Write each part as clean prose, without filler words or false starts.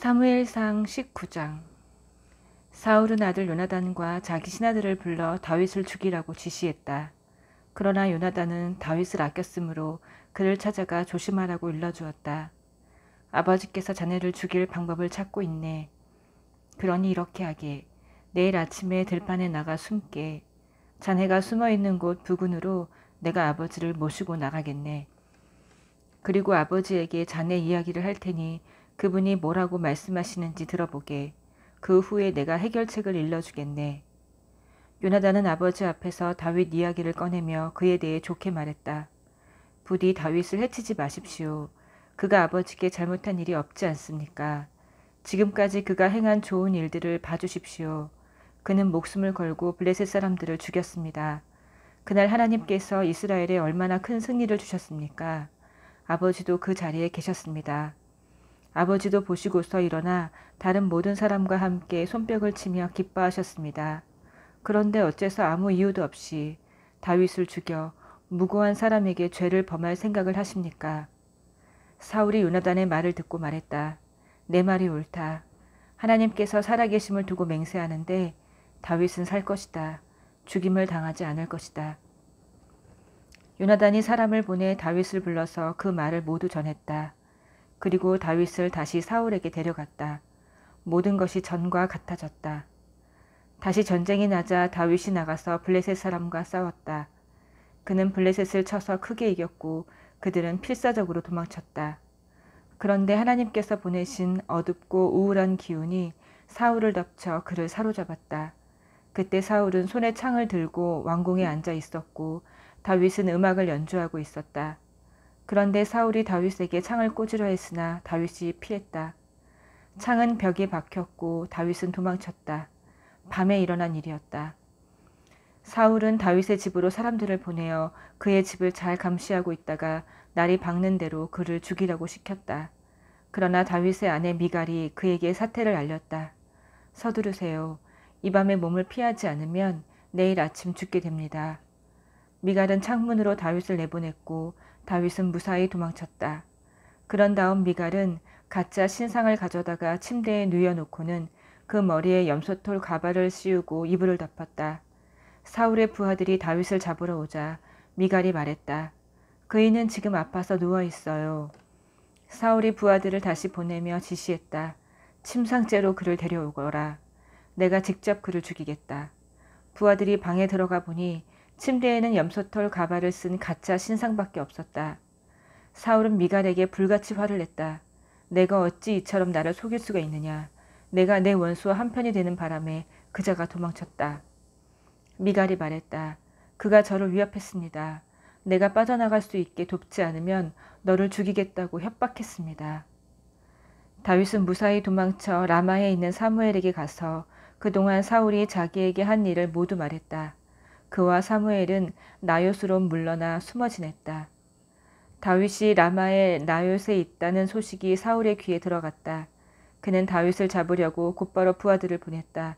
사무엘상 19장. 사울은 아들 요나단과 자기 신하들을 불러 다윗을 죽이라고 지시했다. 그러나 요나단은 다윗을 아꼈으므로 그를 찾아가 조심하라고 일러주었다. 아버지께서 자네를 죽일 방법을 찾고 있네. 그러니 이렇게 하게. 내일 아침에 들판에 나가 숨게. 자네가 숨어있는 곳 부근으로 내가 아버지를 모시고 나가겠네. 그리고 아버지에게 자네 이야기를 할 테니 그분이 뭐라고 말씀하시는지 들어보게. 그 후에 내가 해결책을 일러주겠네. 요나단은 아버지 앞에서 다윗 이야기를 꺼내며 그에 대해 좋게 말했다. 부디 다윗을 해치지 마십시오. 그가 아버지께 잘못한 일이 없지 않습니까? 지금까지 그가 행한 좋은 일들을 봐주십시오. 그는 목숨을 걸고 블레셋 사람들을 죽였습니다. 그날 하나님께서 이스라엘에 얼마나 큰 승리를 주셨습니까? 아버지도 그 자리에 계셨습니다. 아버지도 보시고서 일어나 다른 모든 사람과 함께 손뼉을 치며 기뻐하셨습니다. 그런데 어째서 아무 이유도 없이 다윗을 죽여 무고한 사람에게 죄를 범할 생각을 하십니까? 사울이 요나단의 말을 듣고 말했다. 내 말이 옳다. 하나님께서 살아계심을 두고 맹세하는데 다윗은 살 것이다. 죽임을 당하지 않을 것이다. 요나단이 사람을 보내 다윗을 불러서 그 말을 모두 전했다. 그리고 다윗을 다시 사울에게 데려갔다. 모든 것이 전과 같아졌다. 다시 전쟁이 나자 다윗이 나가서 블레셋 사람과 싸웠다. 그는 블레셋을 쳐서 크게 이겼고 그들은 필사적으로 도망쳤다. 그런데 하나님께서 보내신 어둡고 우울한 기운이 사울을 덮쳐 그를 사로잡았다. 그때 사울은 손에 창을 들고 왕궁에 앉아 있었고 다윗은 음악을 연주하고 있었다. 그런데 사울이 다윗에게 창을 꽂으려 했으나 다윗이 피했다. 창은 벽에 박혔고 다윗은 도망쳤다. 밤에 일어난 일이었다. 사울은 다윗의 집으로 사람들을 보내어 그의 집을 잘 감시하고 있다가 날이 밝는 대로 그를 죽이라고 시켰다. 그러나 다윗의 아내 미갈이 그에게 사태를 알렸다. 서두르세요. 이 밤에 몸을 피하지 않으면 내일 아침 죽게 됩니다. 미갈은 창문으로 다윗을 내보냈고 다윗은 무사히 도망쳤다. 그런 다음 미갈은 가짜 신상을 가져다가 침대에 누워놓고는 그 머리에 염소털 가발을 씌우고 이불을 덮었다. 사울의 부하들이 다윗을 잡으러 오자 미갈이 말했다. 그이는 지금 아파서 누워있어요. 사울이 부하들을 다시 보내며 지시했다. 침상째로 그를 데려오거라. 내가 직접 그를 죽이겠다. 부하들이 방에 들어가 보니 침대에는 염소털 가발을 쓴 가짜 신상밖에 없었다. 사울은 미갈에게 불같이 화를 냈다. 내가 어찌 이처럼 나를 속일 수가 있느냐. 내가 내 원수와 한편이 되는 바람에 그자가 도망쳤다. 미갈이 말했다. 그가 저를 위협했습니다. 내가 빠져나갈 수 있게 돕지 않으면 너를 죽이겠다고 협박했습니다. 다윗은 무사히 도망쳐 라마에 있는 사무엘에게 가서 그동안 사울이 자기에게 한 일을 모두 말했다. 그와 사무엘은 나요스로 물러나 숨어 지냈다. 다윗이 라마의 나요스에 있다는 소식이 사울의 귀에 들어갔다. 그는 다윗을 잡으려고 곧바로 부하들을 보냈다.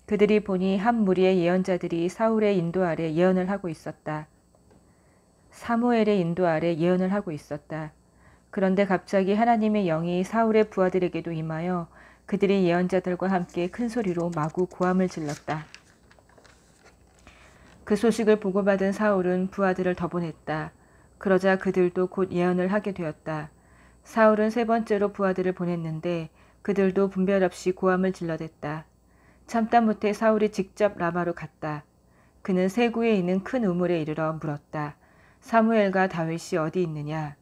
그들이 보니 한 무리의 예언자들이 사울의 인도 아래 예언을 하고 있었다. 사무엘의 인도 아래 예언을 하고 있었다. 그런데 갑자기 하나님의 영이 사울의 부하들에게도 임하여 그들이 예언자들과 함께 큰 소리로 마구 고함을 질렀다. 그 소식을 보고받은 사울은 부하들을 더 보냈다. 그러자 그들도 곧 예언을 하게 되었다. 사울은 세 번째로 부하들을 보냈는데 그들도 분별 없이 고함을 질러댔다. 참다 못해 사울이 직접 라마로 갔다. 그는 세구에 있는 큰 우물에 이르러 물었다. 사무엘과 다윗이 어디 있느냐?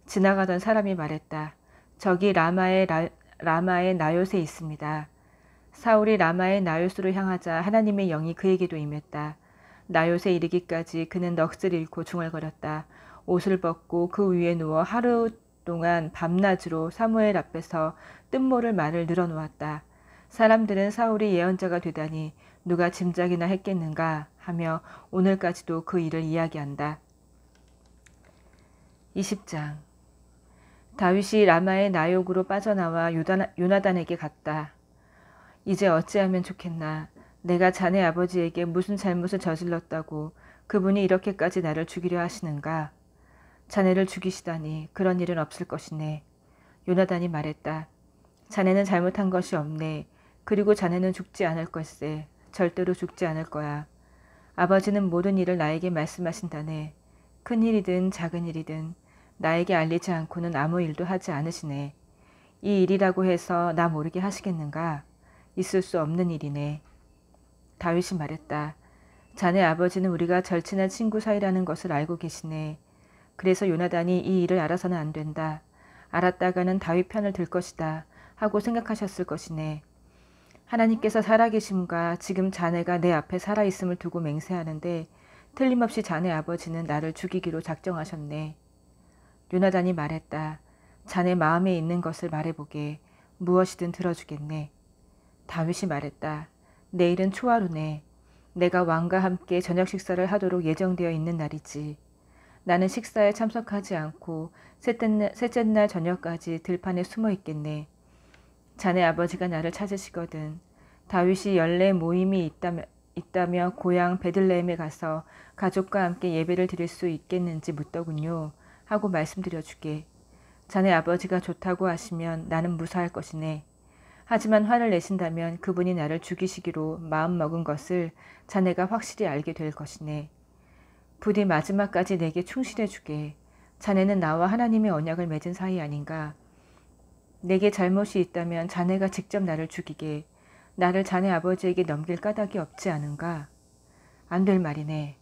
지나가던 사람이 말했다. 저기 라마의 나요스에 있습니다. 사울이 라마의 나요스로 향하자 하나님의 영이 그에게도 임했다. 나요스에 이르기까지 그는 넋을 잃고 중얼거렸다. 옷을 벗고 그 위에 누워 하루 동안 밤낮으로 사무엘 앞에서 뜻모를 말을 늘어놓았다. 사람들은 사울이 예언자가 되다니 누가 짐작이나 했겠는가 하며 오늘까지도 그 일을 이야기한다. 20장. 다윗이 라마의 나욕으로 빠져나와 요나단에게 갔다. 이제 어찌하면 좋겠나. 내가 자네 아버지에게 무슨 잘못을 저질렀다고 그분이 이렇게까지 나를 죽이려 하시는가. 자네를 죽이시다니 그런 일은 없을 것이네. 요나단이 말했다. 자네는 잘못한 것이 없네. 그리고 자네는 죽지 않을 걸세. 절대로 죽지 않을 거야. 아버지는 모든 일을 나에게 말씀하신다네. 큰 일이든 작은 일이든 나에게 알리지 않고는 아무 일도 하지 않으시네. 이 일이라고 해서 나 모르게 하시겠는가? 있을 수 없는 일이네. 다윗이 말했다. 자네 아버지는 우리가 절친한 친구 사이라는 것을 알고 계시네. 그래서 요나단이 이 일을 알아서는 안 된다. 알았다가는 다윗 편을 들 것이다. 하고 생각하셨을 것이네. 하나님께서 살아계심과 지금 자네가 내 앞에 살아있음을 두고 맹세하는데 틀림없이 자네 아버지는 나를 죽이기로 작정하셨네. 요나단이 말했다. 자네 마음에 있는 것을 말해보게. 무엇이든 들어주겠네. 다윗이 말했다. 내일은 초하루네. 내가 왕과 함께 저녁 식사를 하도록 예정되어 있는 날이지. 나는 식사에 참석하지 않고 셋째 날 저녁까지 들판에 숨어 있겠네. 자네 아버지가 나를 찾으시거든. 다윗이 연례 모임이 있다며 고향 베들레헴에 가서 가족과 함께 예배를 드릴 수 있겠는지 묻더군요. 하고 말씀드려주게. 자네 아버지가 좋다고 하시면 나는 무사할 것이네. 하지만 화를 내신다면 그분이 나를 죽이시기로 마음먹은 것을 자네가 확실히 알게 될 것이네. 부디 마지막까지 내게 충실해주게. 자네는 나와 하나님의 언약을 맺은 사이 아닌가. 내게 잘못이 있다면 자네가 직접 나를 죽이게. 나를 자네 아버지에게 넘길 까닭이 없지 않은가. 안 될 말이네.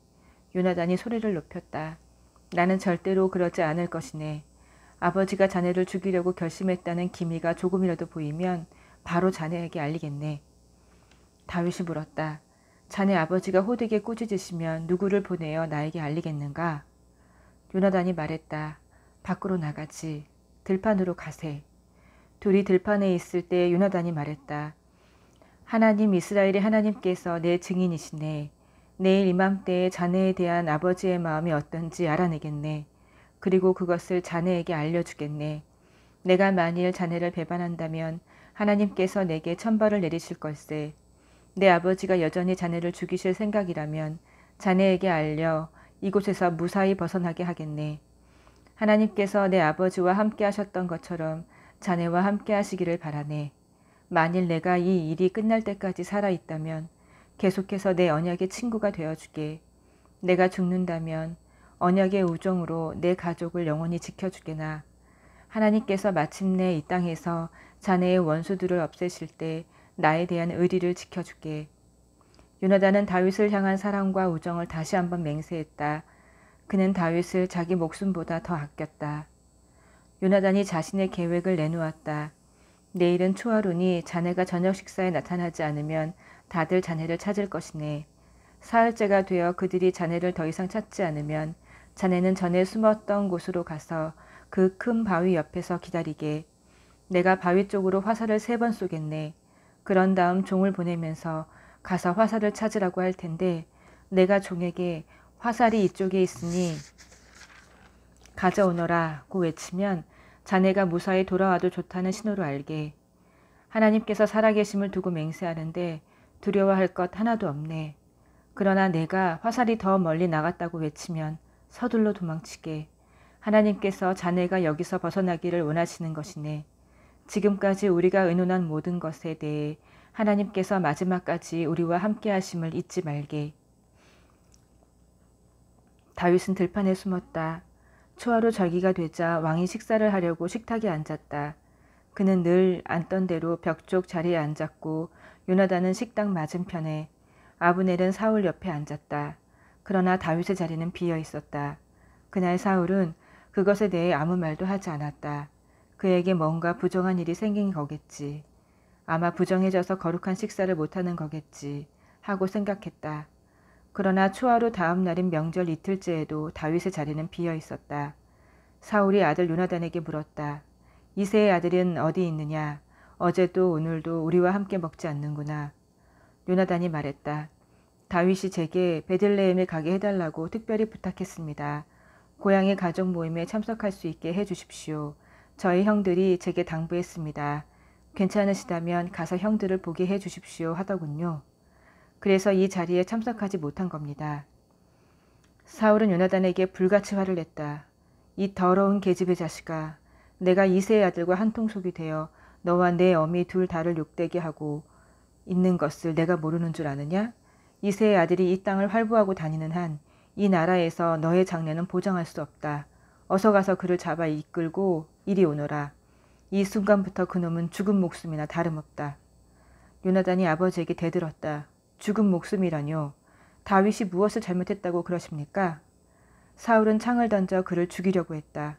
요나단이 소리를 높였다. 나는 절대로 그러지 않을 것이네. 아버지가 자네를 죽이려고 결심했다는 기미가 조금이라도 보이면 바로 자네에게 알리겠네. 다윗이 물었다. 자네 아버지가 호되게 꾸짖으시면 누구를 보내어 나에게 알리겠는가? 요나단이 말했다. 밖으로 나가지. 들판으로 가세. 둘이 들판에 있을 때 요나단이 말했다. 하나님 이스라엘의 하나님께서 내 증인이시네. 내일 이맘때에 자네에 대한 아버지의 마음이 어떤지 알아내겠네. 그리고 그것을 자네에게 알려주겠네. 내가 만일 자네를 배반한다면 하나님께서 내게 천벌을 내리실 걸세. 내 아버지가 여전히 자네를 죽이실 생각이라면 자네에게 알려 이곳에서 무사히 벗어나게 하겠네. 하나님께서 내 아버지와 함께 하셨던 것처럼 자네와 함께 하시기를 바라네. 만일 내가 이 일이 끝날 때까지 살아있다면 계속해서 내 언약의 친구가 되어주게. 내가 죽는다면 언약의 우정으로 내 가족을 영원히 지켜주게나. 하나님께서 마침내 이 땅에서 자네의 원수들을 없애실 때 나에 대한 의리를 지켜주게. 요나단은 다윗을 향한 사랑과 우정을 다시 한번 맹세했다. 그는 다윗을 자기 목숨보다 더 아꼈다. 요나단이 자신의 계획을 내놓았다. 내일은 초하루니 자네가 저녁 식사에 나타나지 않으면 다들 자네를 찾을 것이네. 사흘째가 되어 그들이 자네를 더 이상 찾지 않으면 자네는 전에 숨었던 곳으로 가서 그 큰 바위 옆에서 기다리게. 내가 바위 쪽으로 화살을 3번 쏘겠네. 그런 다음 종을 보내면서 가서 화살을 찾으라고 할 텐데 내가 종에게 화살이 이쪽에 있으니 가져오너라고 외치면 자네가 무사히 돌아와도 좋다는 신호로 알게. 하나님께서 살아계심을 두고 맹세하는데 두려워할 것 하나도 없네. 그러나 내가 화살이 더 멀리 나갔다고 외치면 서둘러 도망치게. 하나님께서 자네가 여기서 벗어나기를 원하시는 것이네. 지금까지 우리가 의논한 모든 것에 대해 하나님께서 마지막까지 우리와 함께 하심을 잊지 말게. 다윗은 들판에 숨었다. 초하루 절기가 되자 왕이 식사를 하려고 식탁에 앉았다. 그는 늘 앉던 대로 벽 쪽 자리에 앉았고 요나단은 식당 맞은편에, 아브넬은 사울 옆에 앉았다. 그러나 다윗의 자리는 비어 있었다. 그날 사울은 그것에 대해 아무 말도 하지 않았다. 그에게 뭔가 부정한 일이 생긴 거겠지. 아마 부정해져서 거룩한 식사를 못하는 거겠지 하고 생각했다. 그러나 초하루 다음 날인 명절 이틀째에도 다윗의 자리는 비어 있었다. 사울이 아들 요나단에게 물었다. 이새의 아들은 어디 있느냐? 어제도 오늘도 우리와 함께 먹지 않는구나. 요나단이 말했다. 다윗이 제게 베들레헴에 가게 해달라고 특별히 부탁했습니다. 고향의 가족 모임에 참석할 수 있게 해주십시오. 저희 형들이 제게 당부했습니다. 괜찮으시다면 가서 형들을 보게 해주십시오 하더군요. 그래서 이 자리에 참석하지 못한 겁니다. 사울은 요나단에게 불같이 화를 냈다. 이 더러운 계집의 자식아, 내가 이새의 아들과 한통속이 되어 너와 내 어미 둘 다를 욕되게 하고 있는 것을 내가 모르는 줄 아느냐? 이새의 아들이 이 땅을 활보하고 다니는 한 이 나라에서 너의 장래는 보장할 수 없다. 어서 가서 그를 잡아 이끌고 이리 오너라. 이 순간부터 그놈은 죽은 목숨이나 다름없다. 요나단이 아버지에게 대들었다. 죽은 목숨이라뇨. 다윗이 무엇을 잘못했다고 그러십니까? 사울은 창을 던져 그를 죽이려고 했다.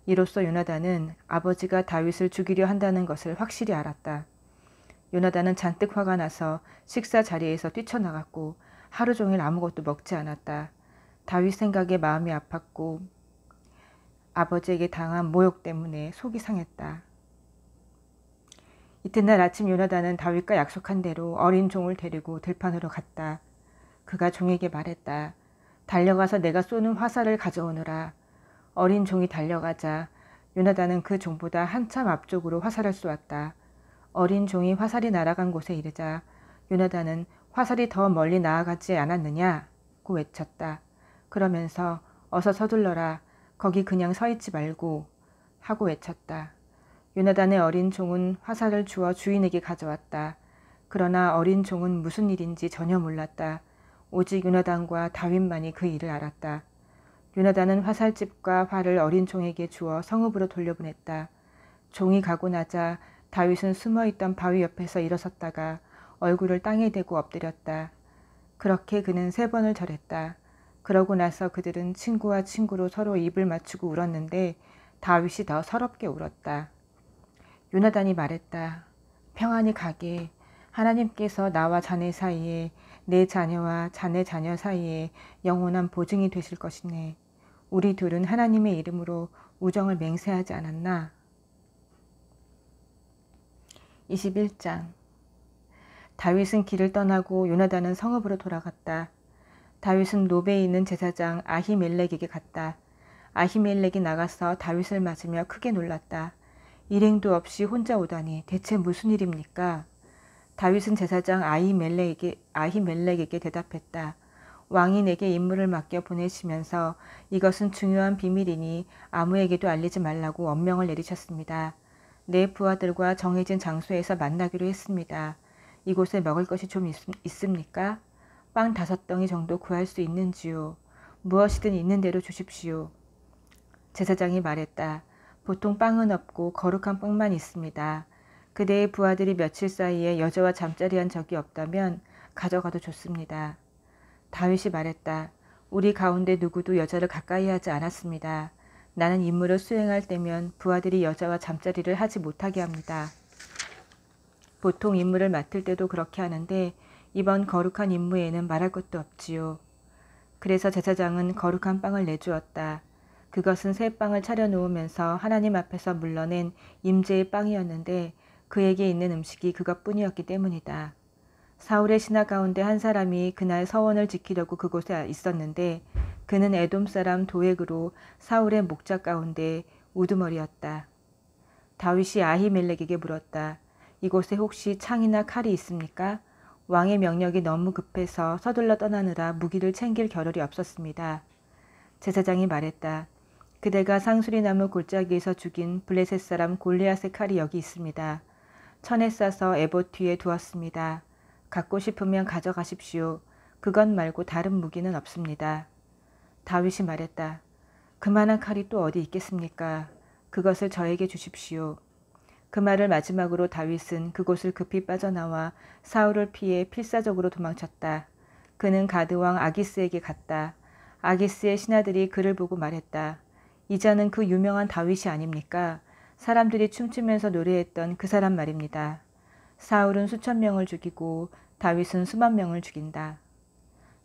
이로써 요나단은 아버지가 다윗을 죽이려 한다는 것을 확실히 알았다. 요나단은 잔뜩 화가 나서 식사 자리에서 뛰쳐나갔고 하루 종일 아무것도 먹지 않았다. 다윗 생각에 마음이 아팠고 아버지에게 당한 모욕 때문에 속이 상했다. 이튿날 아침 요나단은 다윗과 약속한 대로 어린 종을 데리고 들판으로 갔다. 그가 종에게 말했다. 달려가서 내가 쏘는 화살을 가져오너라. 어린 종이 달려가자 요나단은 그 종보다 한참 앞쪽으로 화살을 쏘았다. 어린 종이 화살이 날아간 곳에 이르자 요나단은 화살이 더 멀리 나아가지 않았느냐고 외쳤다. 그러면서 어서 서둘러라. 거기 그냥 서 있지 말고 하고 외쳤다. 요나단의 어린 종은 화살을 주어 주인에게 가져왔다. 그러나 어린 종은 무슨 일인지 전혀 몰랐다. 오직 요나단과 다윗만이 그 일을 알았다. 요나단은 화살집과 활을 어린 종에게 주어 성읍으로 돌려보냈다. 종이 가고 나자 다윗은 숨어있던 바위 옆에서 일어섰다가 얼굴을 땅에 대고 엎드렸다. 그렇게 그는 3번을 절했다. 그러고 나서 그들은 친구와 친구로 서로 입을 맞추고 울었는데 다윗이 더 서럽게 울었다. 요나단이 말했다. 평안히 가게. 하나님께서 나와 자네 사이에 내 자녀와 자네 자녀 사이에 영원한 보증이 되실 것이네. 우리 둘은 하나님의 이름으로 우정을 맹세하지 않았나? 21장. 다윗은 길을 떠나고 요나단은 성읍으로 돌아갔다. 다윗은 노베에 있는 제사장 아히멜렉에게 갔다. 아히멜렉이 나가서 다윗을 맞으며 크게 놀랐다. 일행도 없이 혼자 오다니 대체 무슨 일입니까? 다윗은 제사장 아히멜렉에게 대답했다. 왕이 내게 임무를 맡겨 보내시면서 이것은 중요한 비밀이니 아무에게도 알리지 말라고 엄명을 내리셨습니다. 내 부하들과 정해진 장소에서 만나기로 했습니다. 이곳에 먹을 것이 좀 있습니까? 빵 5덩이 정도 구할 수 있는지요? 무엇이든 있는 대로 주십시오. 제사장이 말했다. 보통 빵은 없고 거룩한 빵만 있습니다. 그대의 부하들이 며칠 사이에 여자와 잠자리한 적이 없다면 가져가도 좋습니다. 다윗이 말했다. 우리 가운데 누구도 여자를 가까이 하지 않았습니다. 나는 임무를 수행할 때면 부하들이 여자와 잠자리를 하지 못하게 합니다. 보통 임무를 맡을 때도 그렇게 하는데 이번 거룩한 임무에는 말할 것도 없지요. 그래서 제사장은 거룩한 빵을 내주었다. 그것은 새 빵을 차려놓으면서 하나님 앞에서 물러낸 임재의 빵이었는데 그에게 있는 음식이 그것뿐이었기 때문이다. 사울의 신하 가운데 한 사람이 그날 서원을 지키려고 그곳에 있었는데 그는 에돔 사람 도액으로 사울의 목자 가운데 우두머리였다. 다윗이 아히멜렉에게 물었다. 이곳에 혹시 창이나 칼이 있습니까? 왕의 명령이 너무 급해서 서둘러 떠나느라 무기를 챙길 겨를이 없었습니다. 제사장이 말했다. 그대가 상수리나무 골짜기에서 죽인 블레셋 사람 골리앗의 칼이 여기 있습니다. 천에 싸서 에봇 뒤에 두었습니다. 갖고 싶으면 가져가십시오. 그것 말고 다른 무기는 없습니다. 다윗이 말했다. 그만한 칼이 또 어디 있겠습니까? 그것을 저에게 주십시오. 그 말을 마지막으로 다윗은 그곳을 급히 빠져나와 사울을 피해 필사적으로 도망쳤다. 그는 가드왕 아기스에게 갔다. 아기스의 신하들이 그를 보고 말했다. 이자는 그 유명한 다윗이 아닙니까? 사람들이 춤추면서 노래했던 그 사람 말입니다. 사울은 수천 명을 죽이고 다윗은 수만 명을 죽인다.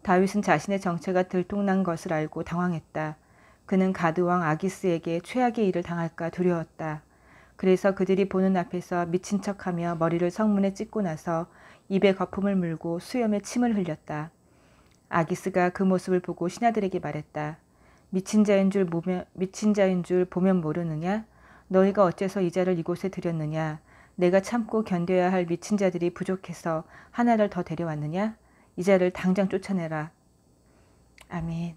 다윗은 자신의 정체가 들통난 것을 알고 당황했다. 그는 가드왕 아기스에게 최악의 일을 당할까 두려웠다. 그래서 그들이 보는 앞에서 미친 척하며 머리를 성문에 찍고 나서 입에 거품을 물고 수염에 침을 흘렸다. 아기스가 그 모습을 보고 신하들에게 말했다. 미친 자인 줄 보면 모르느냐? 너희가 어째서 이 자를 이곳에 들였느냐? 내가 참고 견뎌야 할 미친 자들이 부족해서 하나를 더 데려왔느냐? 이 자를 당장 쫓아내라. 아멘.